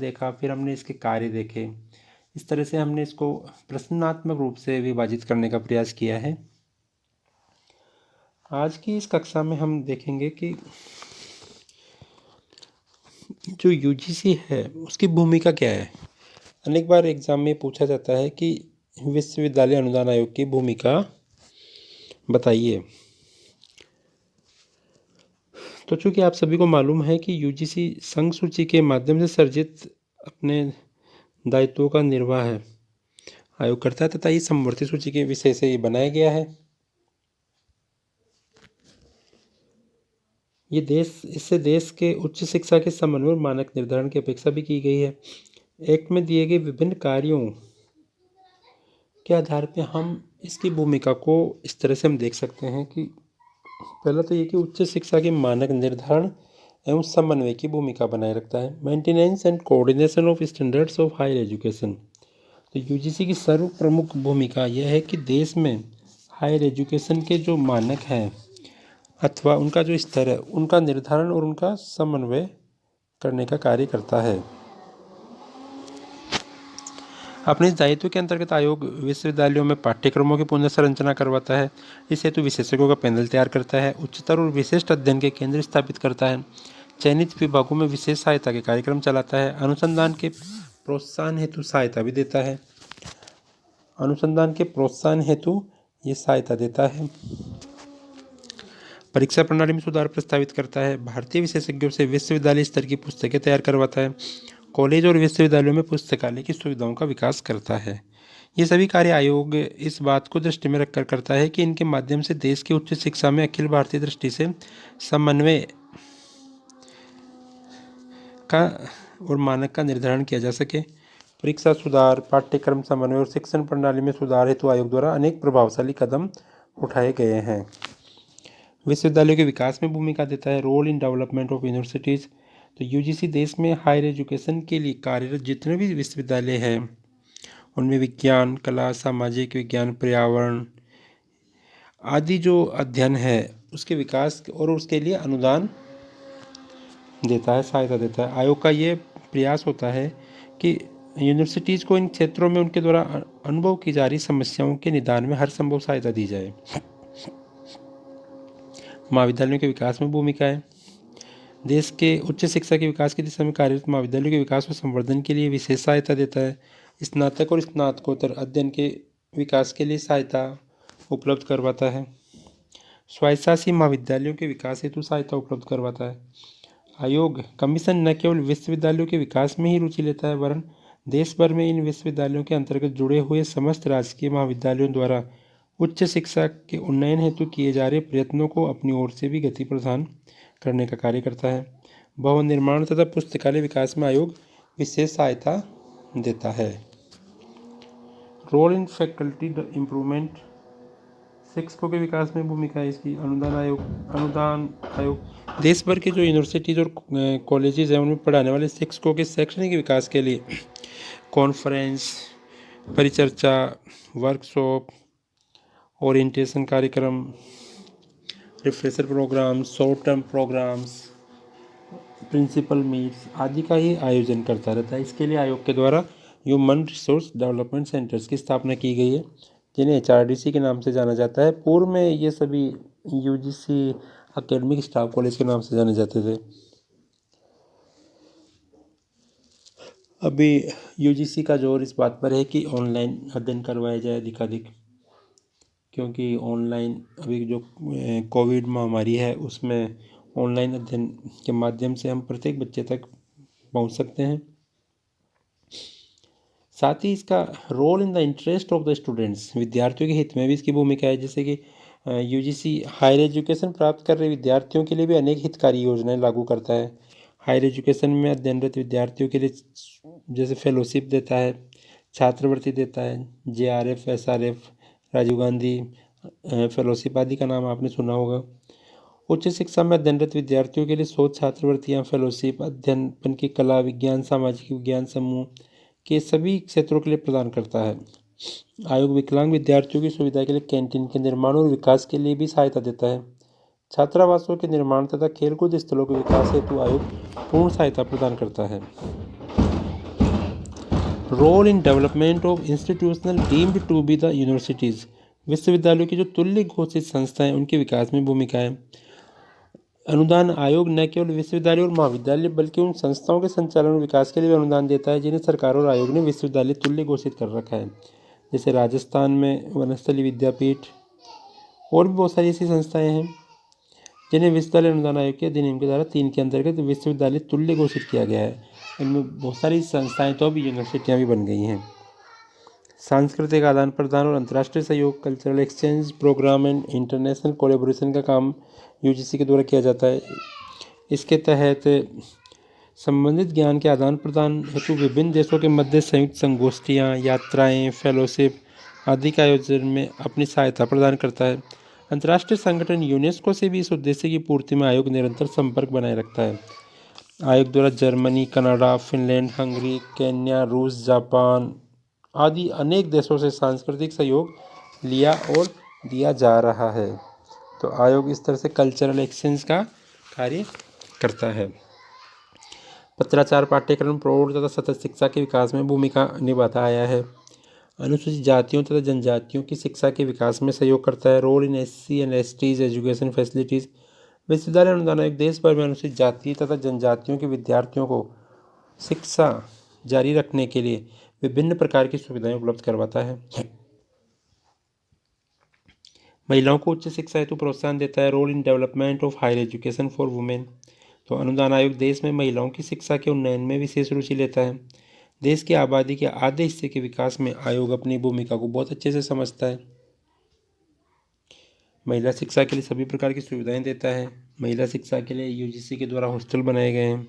देखा, फिर हमने इसके कार्य देखे। इस तरह से हमने इसको प्रश्नात्मक रूप से विभाजित करने का प्रयास किया है। आज की इस कक्षा में हम देखेंगे कि जो यूजीसी है उसकी भूमिका क्या है। अनेक बार एग्जाम में पूछा जाता है कि विश्वविद्यालय अनुदान आयोग की भूमिका बताइए। तो चूंकि आप सभी को मालूम है कि यूजीसी संघ सूची के माध्यम से सर्जित अपने दायित्वों का निर्वाह है आयोग करता है तथा इस समवर्ती सूची के विषय से ये बनाया गया है। इससे देश के उच्च शिक्षा के समन्वय मानक निर्धारण की अपेक्षा भी की गई है। एक्ट में दिए गए विभिन्न कार्यों के आधार पर हम इसकी भूमिका को इस तरह से हम देख सकते हैं कि पहला तो ये कि उच्च शिक्षा के मानक निर्धारण एवं समन्वय की भूमिका बनाए रखता है। Maintenance and coordination of standards of higher education. तो यूजीसी की सर्व प्रमुख भूमिका यह है कि देश में हायर एजुकेशन के जो मानक हैं अथवा उनका जो स्तर है उनका निर्धारण और उनका समन्वय करने का कार्य करता है। अपने इस दायित्व के अंतर्गत आयोग विश्वविद्यालयों में पाठ्यक्रमों की पुनर्संरचना करवाता है। इस हेतु विशेषज्ञों का पैनल तैयार करता है। उच्चतर और विशिष्ट अध्ययन के केंद्र स्थापित करता है। चयनित विभागों में विशेष सहायता के कार्यक्रम चलाता है। अनुसंधान के प्रोत्साहन हेतु सहायता भी देता है। अनुसंधान के प्रोत्साहन हेतु ये सहायता देता है। परीक्षा प्रणाली में सुधार प्रस्तावित करता है। भारतीय विशेषज्ञों से विश्वविद्यालय स्तर की पुस्तकें तैयार करवाता है। कॉलेज और विश्वविद्यालयों में पुस्तकालय की सुविधाओं का विकास करता है। ये सभी कार्य आयोग इस बात को दृष्टि में रखकर करता है कि इनके माध्यम से देश की उच्च शिक्षा में अखिल भारतीय दृष्टि से समन्वय का और मानक का निर्धारण किया जा सके। परीक्षा सुधार, पाठ्यक्रम समन्वय और शिक्षण प्रणाली में सुधार हेतु आयोग द्वारा अनेक प्रभावशाली कदम उठाए गए हैं। विश्वविद्यालयों के विकास में भूमिका देता है। Role in development of universities. तो यूजीसी देश में हायर एजुकेशन के लिए कार्यरत जितने भी विश्वविद्यालय हैं उनमें विज्ञान, कला, सामाजिक विज्ञान, पर्यावरण आदि जो अध्ययन है उसके विकास और उसके लिए अनुदान देता है, सहायता देता है। आयोग का ये प्रयास होता है कि यूनिवर्सिटीज़ को इन क्षेत्रों में उनके द्वारा अनुभव की जा रही समस्याओं के निदान में हर संभव सहायता दी जाए। महाविद्यालयों के विकास में भूमिका है। देश के उच्च शिक्षा के विकास की दिशा में कार्यरत महाविद्यालयों के विकास और संवर्धन के लिए विशेष सहायता देता है। स्नातक और स्नातकोत्तर अध्ययन के विकास के लिए सहायता उपलब्ध करवाता है। स्वायत्तशासी महाविद्यालयों के विकास हेतु सहायता उपलब्ध करवाता है। आयोग कमीशन न केवल विश्वविद्यालयों के विकास में ही रुचि लेता है वरन देश भर में इन विश्वविद्यालयों के अंतर्गत जुड़े हुए समस्त राजकीय महाविद्यालयों द्वारा उच्च शिक्षा के उन्नयन हेतु किए जा रहे प्रयत्नों को अपनी ओर से भी गति प्रदान करने का कार्य करता है। भवन निर्माण तथा पुस्तकालय विकास में आयोग विशेष सहायता देता है। रोल इन फैकल्टी इम्प्रूवमेंट, शिक्षकों के विकास में भूमिका है इसकी। अनुदान आयोग देश भर के जो यूनिवर्सिटीज़ और कॉलेजेस हैं उनमें पढ़ाने वाले शिक्षकों के शैक्षणिक विकास के लिए कॉन्फ्रेंस, परिचर्चा, वर्कशॉप, ओरिएंटेशन कार्यक्रम, refresher program, short term programs, principal meets आदि का ही आयोजन करता रहता है। इसके लिए आयोग के द्वारा ह्यूमन रिसोर्स डेवलपमेंट सेंटर्स की स्थापना की गई है जिन्हें एचआरडीसी के नाम से जाना जाता है। पूर्व में ये सभी यूजीसी एकेडमिक स्टाफ कॉलेज के नाम से जाने जाते थे। अभी यूजीसी का जोर इस बात पर है कि ऑनलाइन अध्ययन करवाया जाए अधिकाधिक, क्योंकि ऑनलाइन अभी जो कोविड महामारी है उसमें ऑनलाइन अध्ययन के माध्यम से हम प्रत्येक बच्चे तक पहुंच सकते हैं। साथ ही इसका role in the interest of the students, विद्यार्थियों के हित में भी इसकी भूमिका है। जैसे कि यूजीसी हायर एजुकेशन प्राप्त कर रहे विद्यार्थियों के लिए भी अनेक हितकारी योजनाएं लागू करता है। हायर एजुकेशन में अध्ययनरत विद्यार्थियों के लिए जैसे फेलोशिप देता है, छात्रवृत्ति देता है, JRF, SRF, Rajiv Gandhi fellowship आदि का नाम आपने सुना होगा। उच्च शिक्षा में अध्ययनरत विद्यार्थियों के लिए शोध छात्रवृत्तियाँ, फेलोशिप, अध्ययन की कला, विज्ञान, सामाजिक विज्ञान समूह के सभी क्षेत्रों के लिए प्रदान करता है। आयोग विकलांग विद्यार्थियों की सुविधा के लिए कैंटीन के निर्माण और विकास के लिए भी सहायता देता है। छात्रावासों के निर्माण तथा खेलकूद स्थलों के विकास हेतु आयोग पूर्ण सहायता प्रदान करता है। Role in development of institutional deemed to be the universities. विश्वविद्यालयों की जो तुल्य घोषित संस्थाएं उनके विकास में भूमिका है। अनुदान आयोग न केवल विश्वविद्यालय और महाविद्यालय बल्कि उन संस्थाओं के संचालन और विकास के लिए भी अनुदान देता है जिन्हें सरकार और आयोग ने विश्वविद्यालय तुल्य घोषित कर रखा है। जैसे राजस्थान में वनस्थली विद्यापीठ और भी बहुत सारी ऐसी संस्थाएं हैं जिन्हें विश्वविद्यालय अनुदान आयोग के अधिनियम के द्वारा 3 के अंतर्गत विश्वविद्यालय तुल्य घोषित किया गया है। इनमें बहुत सारी संस्थाएं तो अब यूनिवर्सिटियाँ भी बन गई हैं। सांस्कृतिक आदान प्रदान और अंतर्राष्ट्रीय सहयोग, cultural exchange program and international collaboration का काम यूजीसी के द्वारा किया जाता है। इसके तहत संबंधित ज्ञान के आदान प्रदान हेतु विभिन्न देशों के मध्य संयुक्त संगोष्ठियाँ, यात्राएं, फेलोशिप आदि के आयोजन में अपनी सहायता प्रदान करता है। अंतर्राष्ट्रीय संगठन यूनेस्को से भी इस उद्देश्य की पूर्ति में आयोग निरंतर संपर्क बनाए रखता है। आयोग द्वारा Germany, Canada, Finland, Hungary, Kenya, रूस, जापान आदि अनेक देशों से सांस्कृतिक सहयोग लिया और दिया जा रहा है। तो आयोग इस तरह से कल्चरल एक्सचेंज का कार्य करता है। पत्राचार पाठ्यक्रम प्रौढ़ तथा सतत शिक्षा के विकास में भूमिका निभाता आया है। अनुसूचित जातियों तथा जनजातियों की शिक्षा के विकास में सहयोग करता है। Role in SC and STs education facilities. विश्वविद्यालय अनुदान आयोग देश भर में अनुसूचित जाति तथा जनजातियों के विद्यार्थियों को शिक्षा जारी रखने के लिए विभिन्न प्रकार की सुविधाएं उपलब्ध करवाता है। महिलाओं को उच्च शिक्षा हेतु प्रोत्साहन देता है। Role in development of higher education for women. तो अनुदान आयोग देश में महिलाओं की शिक्षा के उन्नयन में विशेष रुचि लेता है। देश की आबादी के आधे हिस्से के विकास में आयोग अपनी भूमिका को बहुत अच्छे से समझता है। महिला शिक्षा के लिए सभी प्रकार की सुविधाएं देता है। महिला शिक्षा के लिए यूजीसी के द्वारा हॉस्टल बनाए गए हैं।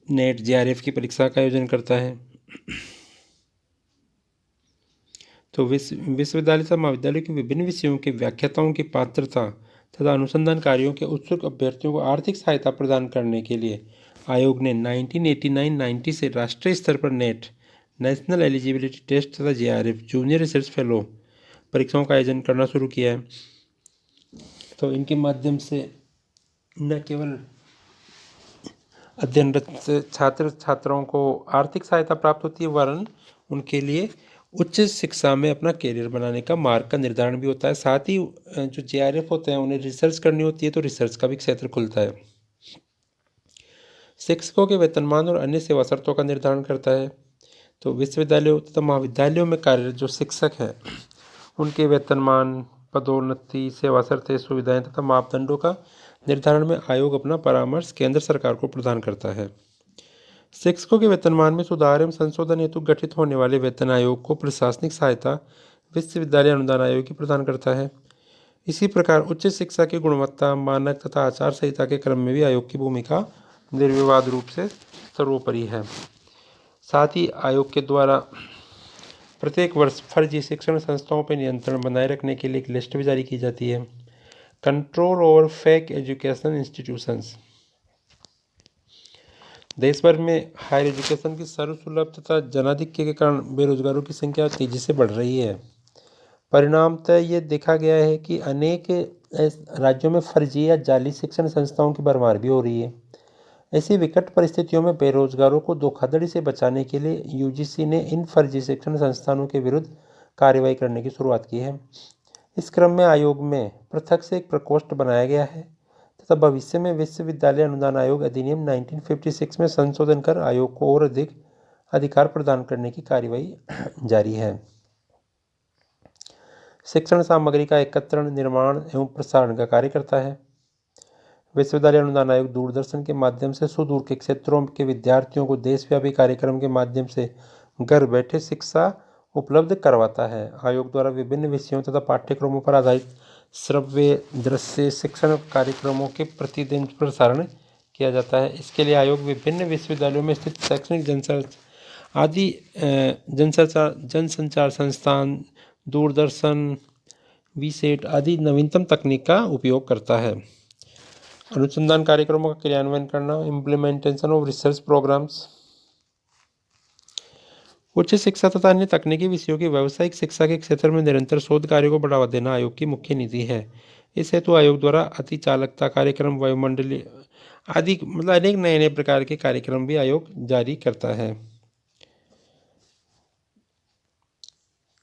नेट जेआरएफ की परीक्षा का आयोजन करता है। तो विश्वविद्यालय तथा महाविद्यालय के विभिन्न विषयों के व्याख्याताओं की पात्रता तथा अनुसंधान कार्यों के उत्सुक अभ्यर्थियों को आर्थिक सहायता प्रदान करने के लिए आयोग ने 1989-90 से राष्ट्रीय स्तर पर नेट, नेशनल एलिजिबिलिटी टेस्ट तथा जेआरएफ, जूनियर रिसर्च फेलो परीक्षाओं का आयोजन करना शुरू किया है। तो इनके माध्यम से न केवल अध्ययनरत छात्र छात्राओं को आर्थिक सहायता प्राप्त होती है वरन उनके लिए उच्च शिक्षा में अपना करियर बनाने का मार्ग का निर्धारण भी होता है। साथ ही जो जेआरएफ होते हैं उन्हें रिसर्च करनी होती है तो रिसर्च का भी क्षेत्र खुलता है। शिक्षकों के वेतनमान और अन्य सेवा शर्तों का निर्धारण करता है। तो विश्वविद्यालयों तथा महाविद्यालयों में कार्यरत जो शिक्षक हैं उनके वेतनमान, पदोन्नति, सेवा शर्तें, सुविधाएं तथा मापदंडों का निर्धारण में आयोग अपना परामर्श केंद्र सरकार को प्रदान करता है। शिक्षकों के वेतनमान में सुधार एवं संशोधन हेतु गठित होने वाले वेतन आयोग को प्रशासनिक सहायता विश्वविद्यालय अनुदान आयोग की प्रदान करता है। इसी प्रकार उच्च शिक्षा की गुणवत्ता, मानक तथा आचार संहिता के क्रम में भी आयोग की भूमिका निर्विवाद रूप से सर्वोपरि है। साथ ही आयोग के द्वारा प्रत्येक वर्ष फर्जी शिक्षण संस्थाओं पर नियंत्रण बनाए रखने के लिए एक लिस्ट भी जारी की जाती है। Control over fake education institutions. देश भर में हायर एजुकेशन की सर्वसुलभ तथा जनाधिक्य के कारण बेरोजगारों की संख्या तेजी से बढ़ रही है। परिणामतः ये देखा गया है कि अनेक राज्यों में फर्जी या जाली शिक्षण संस्थाओं की भरमार भी हो रही है। ऐसी विकट परिस्थितियों में बेरोजगारों को धोखाधड़ी से बचाने के लिए यूजीसी ने इन फर्जी शिक्षण संस्थानों के विरुद्ध कार्रवाई करने की शुरुआत की है। इस क्रम में आयोग में पृथक से एक प्रकोष्ठ बनाया गया है तथा भविष्य में विश्वविद्यालय अनुदान आयोग अधिनियम 1956 में संशोधन कर आयोग को और अधिक अधिकार प्रदान करने की कार्यवाही जारी है। शिक्षण सामग्री का एकत्रण, निर्माण एवं प्रसारण का कार्य करता है। विश्वविद्यालय अनुदान आयोग दूरदर्शन के माध्यम से सुदूर के क्षेत्रों के विद्यार्थियों को देशव्यापी कार्यक्रम के माध्यम से घर बैठे शिक्षा उपलब्ध करवाता है। आयोग द्वारा विभिन्न विषयों तथा पाठ्यक्रमों पर आधारित श्रव्य दृश्य शिक्षण कार्यक्रमों के प्रतिदिन प्रसारण किया जाता है। इसके लिए आयोग विभिन्न विश्वविद्यालयों में स्थित शैक्षणिक जनसंचार संस्थान, दूरदर्शन, वीसेट आदि नवीनतम तकनीक का उपयोग करता है। अनुसंधान कार्यक्रमों का क्रियान्वयन करना, इम्प्लीमेंटेशन ऑफ रिसर्च प्रोग्राम्स। उच्च शिक्षा तथा अन्य तकनीकी विषयों की व्यावसायिक शिक्षा के क्षेत्र में निरंतर शोध कार्यों को बढ़ावा देना आयोग की मुख्य नीति है। इस हेतु आयोग द्वारा अति चालकता कार्यक्रम, वायुमंडलीय आदि अनेक नए नए प्रकार के कार्यक्रम भी आयोग जारी करता है।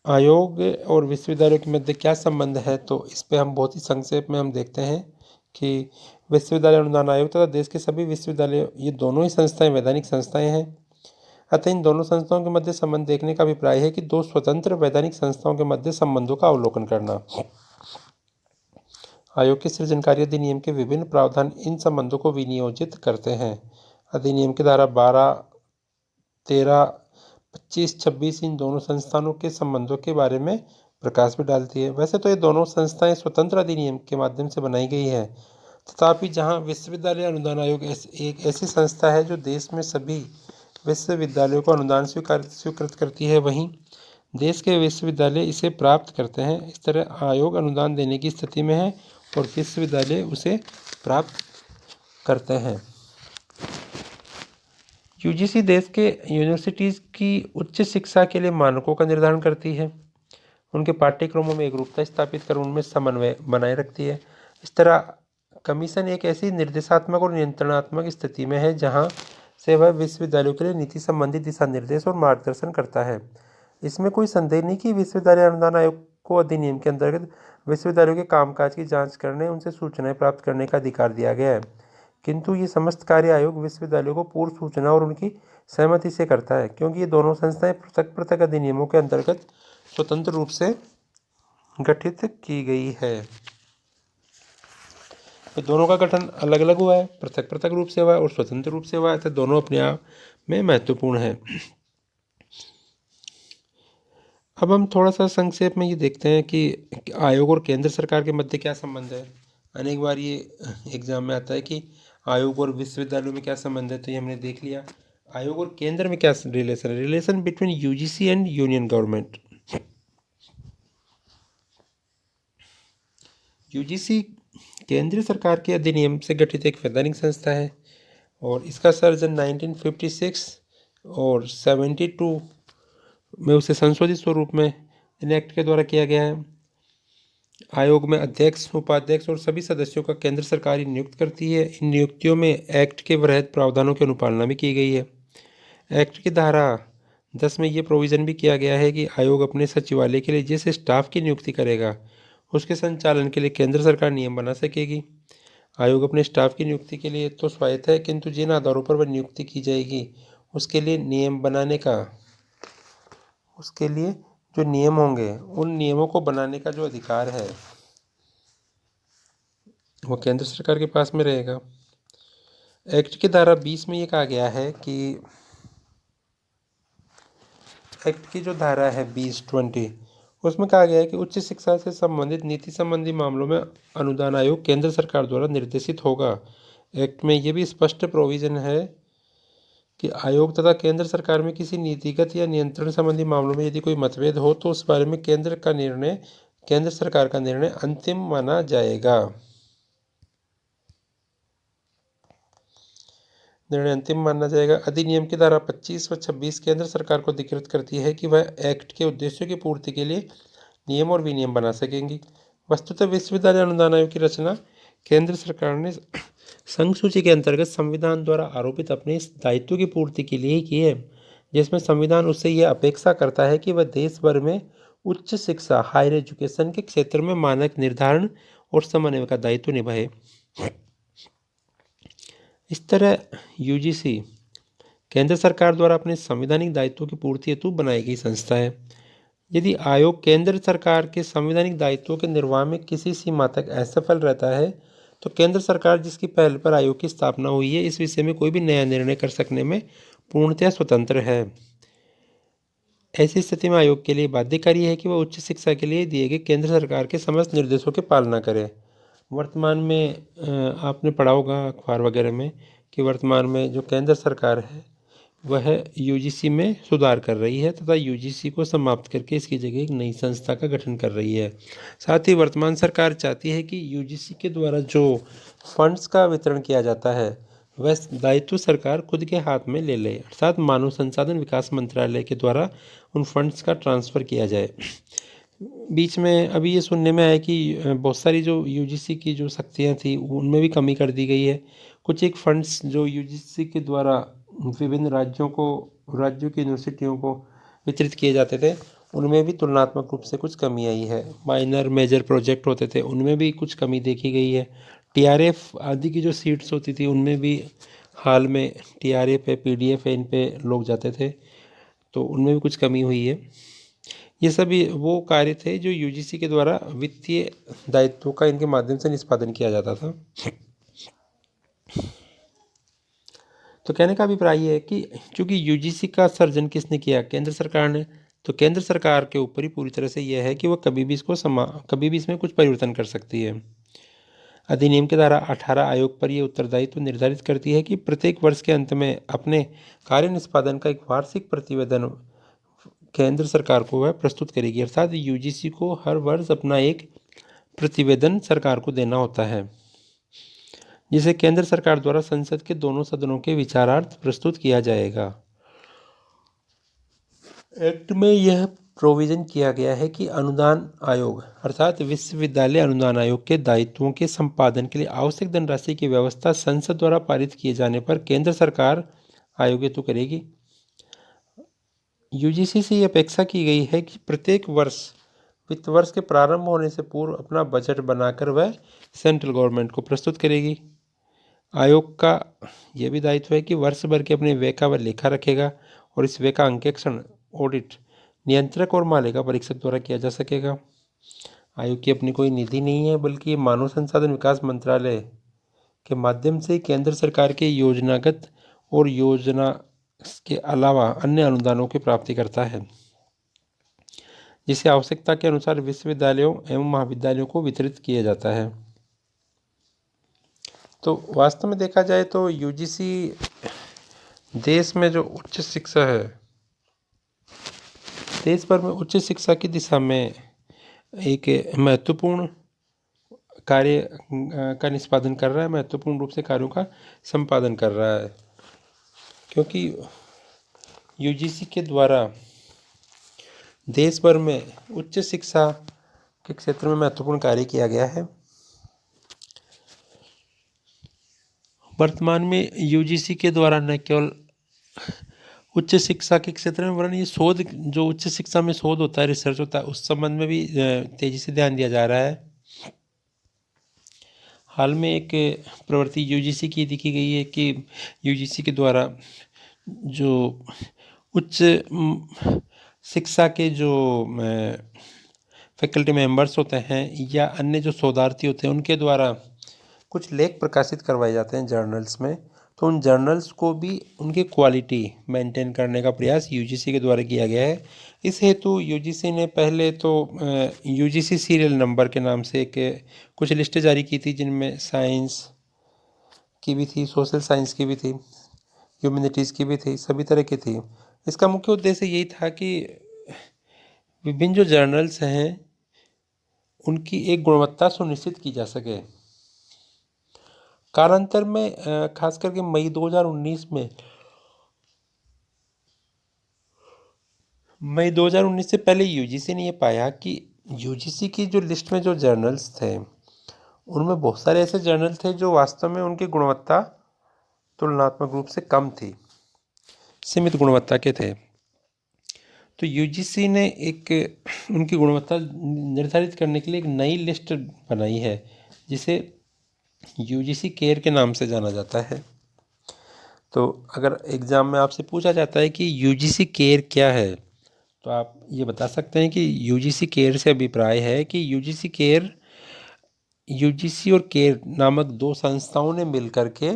आयोग और विश्वविद्यालयों के मध्य क्या संबंध है, तो इस पे हम बहुत ही संक्षेप में हम देखते हैं कि विश्वविद्यालय अनुदान आयोग तथा देश के सभी विश्वविद्यालय, ये दोनों ही संस्थाएं वैधानिक संस्थाएं हैं। अतः इन दोनों संस्थाओं के मध्य संबंध देखने का अभिप्राय है कि दो स्वतंत्र वैधानिक संस्थाओं के मध्य संबंधों का अवलोकन करना। आयोग के सृजन कार्य अधिनियम के विभिन्न प्रावधान इन संबंधों को विनियोजित करते हैं। अधिनियम की धारा 12, 13, 25, 26 इन दोनों संस्थानों के संबंधों के बारे में प्रकाश में डालती है। वैसे तो ये दोनों संस्थाएं स्वतंत्र अधिनियम के माध्यम से बनाई गई है, तथापि जहां विश्वविद्यालय अनुदान आयोग एक ऐसी संस्था है जो देश में सभी विश्वविद्यालयों को अनुदान स्वीकृत करती है, वहीं देश के विश्वविद्यालय इसे प्राप्त करते हैं। इस तरह आयोग अनुदान देने की स्थिति में है और विश्वविद्यालय उसे प्राप्त करते हैं। यूजीसी देश के यूनिवर्सिटीज़ की उच्च शिक्षा के लिए मानकों का निर्धारण करती है, उनके पाठ्यक्रमों में एकरूपता स्थापित कर उनमें समन्वय बनाए रखती है। इस तरह कमीशन एक ऐसी निर्देशात्मक और नियंत्रणात्मक स्थिति में है जहां से वह विश्वविद्यालयों के लिए नीति संबंधी दिशा निर्देश और मार्गदर्शन करता है। इसमें कोई संदेह नहीं कि विश्वविद्यालय अनुदान आयोग को अधिनियम के अंतर्गत विश्वविद्यालयों के कामकाज की जांच करने, उनसे सूचनाएं प्राप्त करने का अधिकार दिया गया है, किंतु ये समस्त कार्य आयोग विश्वविद्यालयों को पूर्व सूचना और उनकी सहमति से करता है, क्योंकि ये दोनों संस्थाएं पृथक पृथक अधिनियमों के अंतर्गत स्वतंत्र रूप से गठित की गई है। तो दोनों का गठन अलग अलग हुआ है, पृथक पृथक रूप से हुआ है और स्वतंत्र रूप से हुआ है, तो दोनों अपने आप में महत्वपूर्ण है। अब हम थोड़ा सा संक्षेप में ये देखते हैं कि आयोग और केंद्र सरकार के मध्य क्या संबंध है। अनेक बार ये एग्जाम में आता है कि आयोग और विश्वविद्यालयों में क्या संबंध है, तो ये हमने देख लिया। आयोग और केंद्र में क्या रिलेशन है, relation between UGC and union government. UGC केंद्रीय सरकार के अधिनियम से गठित एक वैधानिक संस्था है और इसका सर्जन 1956 और 72 में उसे संशोधित स्वरूप में इनेक्ट के द्वारा किया गया है। आयोग में अध्यक्ष, उपाध्यक्ष और सभी सदस्यों का केंद्र सरकार ही नियुक्त करती है। इन नियुक्तियों में एक्ट के वृहद प्रावधानों की अनुपालना भी की गई है। एक्ट की धारा 10 में ये प्रोविज़न भी किया गया है कि आयोग अपने सचिवालय के लिए जिस स्टाफ की नियुक्ति करेगा उसके संचालन के लिए केंद्र सरकार नियम बना सकेगी। आयोग अपने स्टाफ की नियुक्ति के लिए तो स्वायत्त है, किंतु जिन आधारों पर वह नियुक्ति की जाएगी उसके लिए नियम बनाने का, उसके लिए जो नियम होंगे उन नियमों को बनाने का जो अधिकार है वो केंद्र सरकार के पास में रहेगा। एक्ट की धारा 20 में ये कहा गया है कि एक्ट की जो धारा है 20 उसमें कहा गया है कि उच्च शिक्षा से संबंधित नीति संबंधी मामलों में अनुदान आयोग केंद्र सरकार द्वारा निर्देशित होगा। एक्ट में ये भी स्पष्ट प्रोविजन है कि आयोग तथा केंद्र सरकार में किसी नीतिगत या नियंत्रण संबंधी मामलों में यदि कोई मतभेद हो तो उस बारे में केंद्र सरकार का निर्णय अंतिम माना जाएगा। अधिनियम की धारा 25 व 26 केंद्र सरकार को अधिकृत करती है कि वह एक्ट के उद्देश्यों की पूर्ति के लिए नियम और विनियम बना सकेंगी। वस्तुतः विश्वविद्यालय अनुदान आयोग की रचना केंद्र सरकार ने संघ सूची के अंतर्गत संविधान द्वारा आरोपित अपने इस दायित्व की पूर्ति के लिए ही की है, जिसमें संविधान उससे यह अपेक्षा करता है कि वह देश भर में उच्च शिक्षा, हायर एजुकेशन के क्षेत्र में मानक निर्धारण और समन्वय का दायित्व निभाए। इस तरह यूजीसी केंद्र सरकार द्वारा अपने संवैधानिक दायित्वों की पूर्ति हेतु बनाई गई संस्था है। यदि आयोग केंद्र सरकार के संवैधानिक दायित्वों के निर्वाह में किसी सीमा तक असफल रहता है तो केंद्र सरकार जिसकी पहल पर आयोग की स्थापना हुई है इस विषय में कोई भी नया निर्णय कर सकने में पूर्णतया स्वतंत्र है। ऐसी स्थिति में आयोग के लिए बाध्यकारी है कि वह उच्च शिक्षा के लिए दिए गए केंद्र सरकार के समस्त निर्देशों की पालना करे। वर्तमान में आपने पढ़ा होगा अखबार वगैरह में कि वर्तमान में जो केंद्र सरकार है वह यूजीसी में सुधार कर रही है तथा यूजीसी को समाप्त करके इसकी जगह एक नई संस्था का गठन कर रही है। साथ ही वर्तमान सरकार चाहती है कि यूजीसी के द्वारा जो फंड्स का वितरण किया जाता है वह दायित्व सरकार खुद के हाथ में ले ले, अर्थात मानव संसाधन विकास मंत्रालय के द्वारा उन फंड्स का ट्रांसफ़र किया जाए। बीच में अभी ये सुनने में आया कि बहुत सारी जो यूजीसी की जो शक्तियाँ थी उनमें भी कमी कर दी गई है। कुछ एक फंड्स जो यूजीसी के द्वारा विभिन्न राज्यों की यूनिवर्सिटियों को वितरित किए जाते थे उनमें भी तुलनात्मक रूप से कुछ कमी आई है। माइनर मेजर प्रोजेक्ट होते थे उनमें भी कुछ कमी देखी गई है। टीआरएफ आदि की जो सीट्स होती थी उनमें भी हाल में टीआरएफ है, पीडीएफ है, इन पे लोग जाते थे, तो उनमें भी कुछ कमी हुई है। ये सभी वो कार्य थे जो यूजीसी के द्वारा वित्तीय दायित्वों का इनके माध्यम से निष्पादन किया जाता था। तो कहने का अभिप्राय ये है कि चूंकि यूजीसी का सर्जन किसने किया, केंद्र सरकार ने, तो केंद्र सरकार के ऊपर ही पूरी तरह से यह है कि वह कभी भी कभी भी इसमें कुछ परिवर्तन कर सकती है। अधिनियम के धारा 18 आयोग पर यह उत्तरदायित्व निर्धारित करती है कि प्रत्येक वर्ष के अंत में अपने कार्य निष्पादन का एक वार्षिक प्रतिवेदन केंद्र सरकार को वह प्रस्तुत करेगी। अर्थात यूजीसी को हर वर्ष अपना एक प्रतिवेदन सरकार को देना होता है, जिसे केंद्र सरकार द्वारा संसद के दोनों सदनों के विचारार्थ प्रस्तुत किया जाएगा। एक्ट में यह प्रोविजन किया गया है कि अनुदान आयोग अर्थात विश्वविद्यालय अनुदान आयोग के दायित्वों के संपादन के लिए आवश्यक धनराशि की व्यवस्था संसद द्वारा पारित किए जाने पर केंद्र सरकार आयोग हेतु करेगी। यूजीसी से यह अपेक्षा की गई है कि प्रत्येक वर्ष वित्त वर्ष के प्रारंभ होने से पूर्व अपना बजट बनाकर वह सेंट्रल गवर्नमेंट को प्रस्तुत करेगी। आयोग का यह भी दायित्व है कि वर्ष भर के अपने व्यय का वह लेखा रखेगा और इस व्यय का अंकेक्षण ऑडिट नियंत्रक और मालिका परीक्षक द्वारा किया जा सकेगा। आयोग की अपनी कोई निधि नहीं है, बल्कि ये मानव संसाधन विकास मंत्रालय के माध्यम से केंद्र सरकार के योजनागत और योजना के अलावा अन्य अनुदानों की प्राप्ति करता है, जिसे आवश्यकता के अनुसार विश्वविद्यालयों एवं महाविद्यालयों को वितरित किया जाता है। तो वास्तव में देखा जाए तो यूजीसी देश में जो उच्च शिक्षा है, देश भर में उच्च शिक्षा की दिशा में एक महत्वपूर्ण कार्य का निष्पादन कर रहा है, महत्वपूर्ण रूप से कार्यों का संपादन कर रहा है, क्योंकि यूजीसी के द्वारा देश भर में उच्च शिक्षा के क्षेत्र में महत्वपूर्ण कार्य किया गया है। वर्तमान में यूजीसी के द्वारा न केवल उच्च शिक्षा के क्षेत्र में वरन ये शोध, जो उच्च शिक्षा में शोध होता है, रिसर्च होता है, उस संबंध में भी तेजी से ध्यान दिया जा रहा है। हाल में एक प्रवृत्ति यूजीसी की देखी गई है कि यूजीसी के द्वारा जो उच्च शिक्षा के जो फैकल्टी मेंबर्स होते हैं या अन्य जो शोधार्थी होते हैं उनके द्वारा कुछ लेख प्रकाशित करवाए जाते हैं जर्नल्स में, तो उन जर्नल्स को भी उनकी क्वालिटी मेंटेन करने का प्रयास यूजीसी के द्वारा किया गया है। इस हेतु यूजीसी ने पहले तो यूजीसी सीरियल नंबर के नाम से एक कुछ लिस्टें जारी की थी, जिनमें साइंस की भी थी, सोशल साइंस की भी थी, ह्यूमैनिटीज़ की भी थी, सभी तरह की थी। इसका मुख्य उद्देश्य यही था कि विभिन्न जो जर्नल्स हैं उनकी एक गुणवत्ता सुनिश्चित की जा सके। कालांतर में खास करके मई 2019 से पहले यूजीसी ने ये पाया कि यूजीसी की जो लिस्ट में जो जर्नल्स थे उनमें बहुत सारे ऐसे जर्नल थे जो वास्तव में उनकी गुणवत्ता तुलनात्मक रूप से कम थी, सीमित गुणवत्ता के थे। तो यूजीसी ने एक उनकी गुणवत्ता निर्धारित करने के लिए एक नई लिस्ट बनाई है, जिसे यूजीसी केयर के नाम से जाना जाता है। तो अगर एग्ज़ाम में आपसे पूछा जाता है कि यूजीसी केयर क्या है, तो आप ये बता सकते हैं कि यूजीसी केयर से अभिप्राय है कि यूजीसी और केयर नामक दो संस्थाओं ने मिलकर के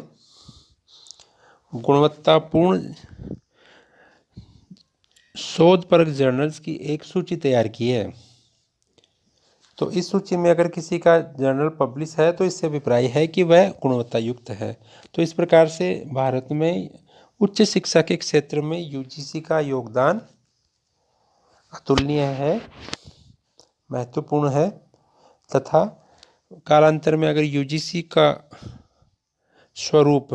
गुणवत्तापूर्ण शोधपरक जर्नल्स की एक सूची तैयार की है। तो इस सूची में अगर किसी का जर्नल पब्लिश है तो इससे अभिप्राय है कि वह गुणवत्ता युक्त है। तो इस प्रकार से भारत में उच्च शिक्षा के क्षेत्र में यूजीसी का योगदान अतुलनीय है, महत्वपूर्ण है, तथा कालांतर में अगर यूजीसी का स्वरूप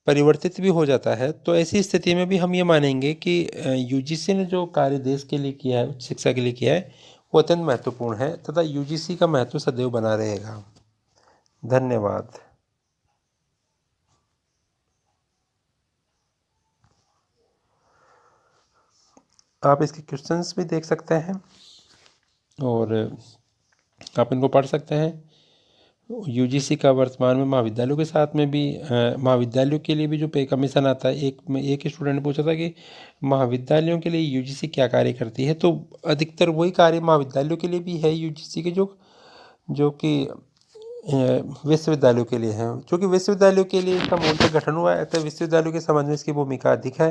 परिवर्तित भी हो जाता है तो ऐसी स्थिति में भी हम ये मानेंगे कि यूजीसी ने जो कार्य देश के लिए किया है, उच्च शिक्षा के लिए किया है, वो अत्यंत महत्वपूर्ण है तथा यूजीसी का महत्व सदैव बना रहेगा। धन्यवाद। आप इसके क्वेश्चंस भी देख सकते हैं और आप इनको पढ़ सकते हैं। यूजीसी का वर्तमान में महाविद्यालयों के साथ में भी महाविद्यालयों के लिए भी जो पे कमीशन आता है, एक स्टूडेंट ने पूछा था कि महाविद्यालयों के लिए यूजीसी क्या कार्य करती है, तो अधिकतर वही कार्य महाविद्यालयों के लिए भी है यूजीसी के, जो कि विश्वविद्यालयों के लिए है। क्योंकि विश्वविद्यालयों के लिए इसका मूलतः गठन हुआ है, अतः विश्वविद्यालयों के संबंध में इसकी भूमिका अधिक है,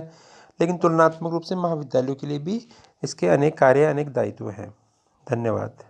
लेकिन तुलनात्मक रूप से महाविद्यालयों के लिए भी इसके अनेक कार्य, अनेक दायित्व हैं। धन्यवाद।